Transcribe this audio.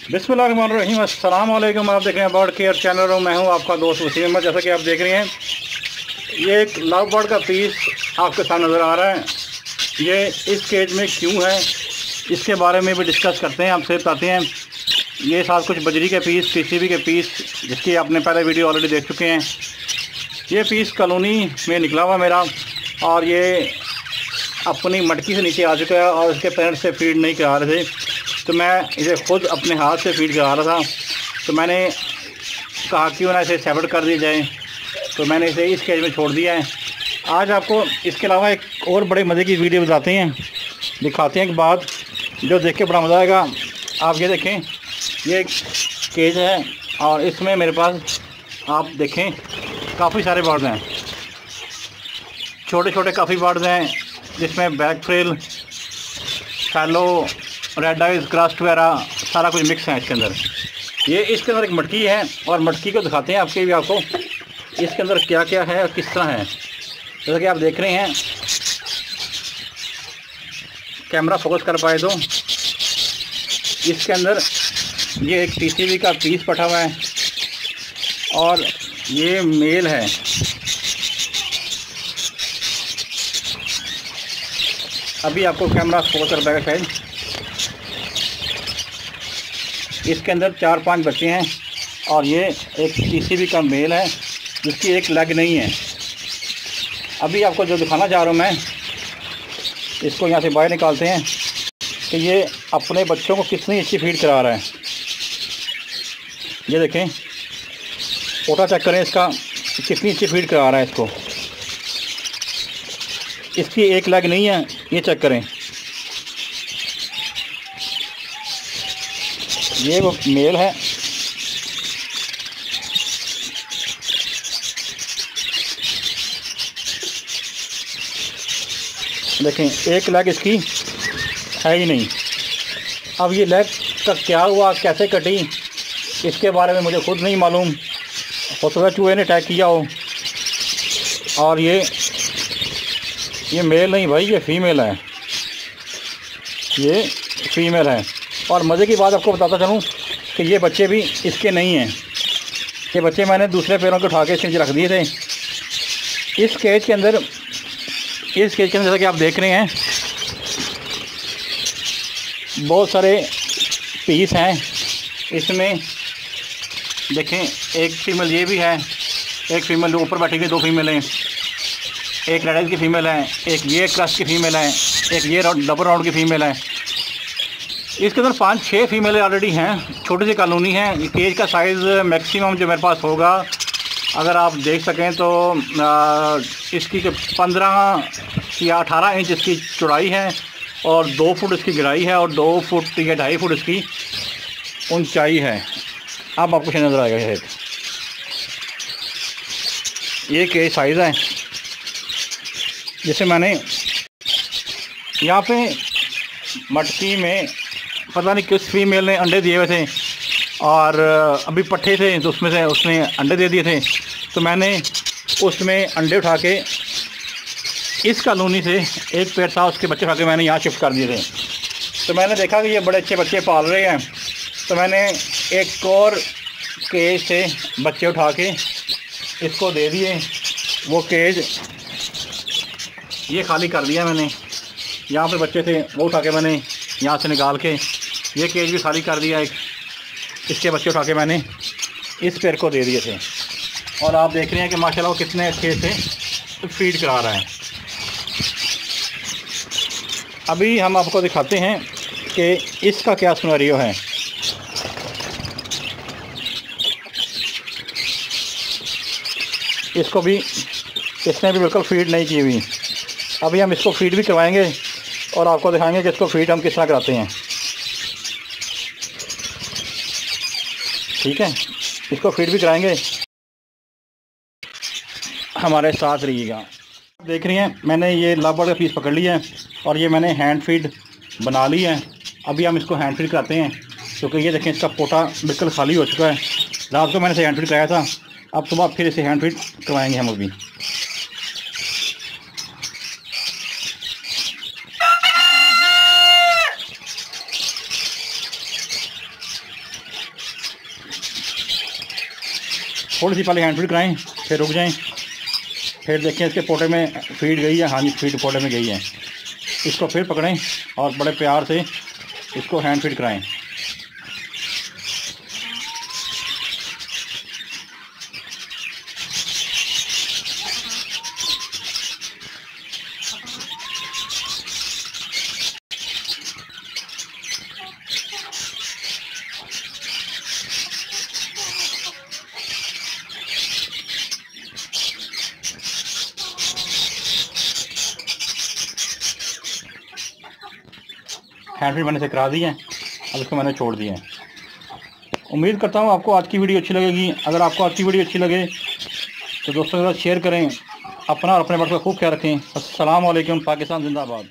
बिस्मिल्लाहिर्रहमानिर्रहीम। अस्सलाम वालेकुम। आप देख रहे हैं बर्ड केयर चैनल और मैं हूं आपका दोस्त वसीम अहमद। जैसा कि आप देख रहे हैं, ये एक लव बर्ड का पीस आपके सामने नज़र आ रहा है। ये इस केज में क्यों है, इसके बारे में भी डिस्कस करते हैं, आपसे बताते हैं। ये साथ कुछ बजरी के पीस, पीसीबी के पीस, जिसकी आपने पहले वीडियो ऑलरेडी देख चुके हैं। ये पीस कॉलोनी में निकला हुआ मेरा, और ये अपनी मटकी से नीचे आ चुका है और इसके पेरेंट्स से फीड नहीं करा रहे थे, तो मैं इसे ख़ुद अपने हाथ से फीड करा रहा था। तो मैंने कहा क्यों ना इसे सेपरेट कर दिया जाए, तो मैंने इसे इस केज में छोड़ दिया है। आज आपको इसके अलावा एक और बड़े मज़े की वीडियो दिखाते हैं एक बात जो देख के बड़ा मज़ा आएगा। आप ये देखें, ये एक केज है और इसमें मेरे पास आप देखें काफ़ी सारे बर्ड्स हैं, छोटे छोटे काफ़ी बर्ड्स हैं, जिसमें बैक फ्रिल, फैलो, रेड आइज, क्रस्ट वगैरह सारा कुछ मिक्स है इसके अंदर। ये इसके अंदर एक मटकी है और मटकी को दिखाते हैं आपको इसके अंदर क्या क्या है और किस तरह है। जैसा कि आप देख रहे हैं, कैमरा फोकस कर पाए तो इसके अंदर ये एक पीसीबी का पीस पटा हुआ है और ये मेल है। अभी आपको कैमरा फोकस कर पाएगा शायद। इसके अंदर 4-5 बच्चे हैं और ये एक पीसीबी का मेल है जिसकी एक लेग नहीं है। अभी आपको जो दिखाना चाह रहा हूँ मैं, इसको यहाँ से बाहर निकालते हैं कि ये अपने बच्चों को कितनी अच्छी फीड करा रहा है। ये देखें, फोटा चेक करें इसका, कितनी अच्छी फीड करा रहा है इसको। इसकी एक लेग नहीं है, ये चेक करें। ये वो मेल है, देखें एक लेग इसकी है ही नहीं। अब ये लेग का क्या हुआ, कैसे कटी, इसके बारे में मुझे खुद नहीं मालूम। हो सकता है चूहे ने अटैक किया हो। और ये मेल नहीं भाई, ये फीमेल है, ये फीमेल है। और मज़े की बात आपको बताता चलूँ कि ये बच्चे भी इसके नहीं हैं। ये बच्चे मैंने दूसरे पैरों को उठा के इसके नीचे रख दिए थे। इस केज के अंदर जैसा कि आप देख रहे हैं, बहुत सारे पीस हैं इसमें। देखें, एक फीमेल ये भी है, एक फीमेल जो ऊपर बैठी हुई, 2 फीमेल हैं। एक रेड की फ़ीमेल है, एक ये क्रस्ट की फ़ीमेल है, एक ये डबल राउंड की फ़ीमेल है। इसके अंदर 5-6 फीमेलें ऑलरेडी हैं। छोटी सी कॉलोनी है। केज का साइज़ मैक्सिमम जो मेरे पास होगा, अगर आप देख सकें तो इसकी 15 या 18 इंच इसकी चौड़ाई है और 2 फुट इसकी गहराई है और 2 फुट या 2.5 फुट इसकी ऊंचाई है। अब आपको नज़र आएगा शायद। ये केज साइज़ है जिसे मैंने यहाँ पे मटकी में पता नहीं किस फीमेल ने अंडे दिए हुए थे और अभी पट्ठे थे तो उसमें से उसने अंडे दे दिए थे। तो मैंने उसमें अंडे उठा के इस कॉलोनी से एक पेड़ था, उसके बच्चे उठा के मैंने यहाँ शिफ्ट कर दिए थे। तो मैंने देखा कि ये बड़े अच्छे बच्चे पाल रहे हैं, तो मैंने एक और केज से बच्चे उठा के इसको दे दिए। वो केज ये खाली कर दिया मैंने। यहाँ पे बच्चे थे, वो उठा के मैंने यहाँ से निकाल के ये केज भी खाली कर दिया। एक इसके बच्चे उठा के मैंने इस पेड़ को दे दिए थे और आप देख रहे हैं कि माशाल्लाह वो कितने अच्छे से फीड करा रहा है। अभी हम आपको दिखाते हैं कि इसका क्या सिनेरियो है। इसको भी इसने भी बिल्कुल फीड नहीं की हुई। अभी हम इसको फीड भी करवाएंगे और आपको दिखाएंगे कि इसको फीड हम किस तरह कराते हैं। ठीक है, इसको फीड भी कराएंगे, हमारे साथ रहिएगा। देख रही हैं, मैंने ये लव बर्ड का पीस पकड़ लिया है और ये मैंने हैंड फीड बना ली है। अभी हम इसको हैंड फीड कराते हैं, क्योंकि ये देखें इसका पोटा बिल्कुल खाली हो चुका है। रात को मैंने इसे हैंड फीड कराया था, अब सुबह फिर इसे हैंड फीड करवाएंगे हम। अभी थोड़ी सी पहले हैंड फीड कराएं, फिर रुक जाएं, फिर देखें इसके पोटे में फीड गई है। हाँ जी, फीड पोटे में गई है। इसको फिर पकड़ें और बड़े प्यार से इसको हैंड फीड कराएं। हैंड फीड मैंने से करा दी है, अब इसको मैंने छोड़ दिया है। उम्मीद करता हूँ आपको आज की वीडियो अच्छी लगेगी। अगर आपको आज की वीडियो अच्छी लगे तो दोस्तों के साथ शेयर करें। अपना और अपने बच्चों का खूब ख्याल रखें। अस्सलाम वालेकुम। पाकिस्तान जिंदाबाद।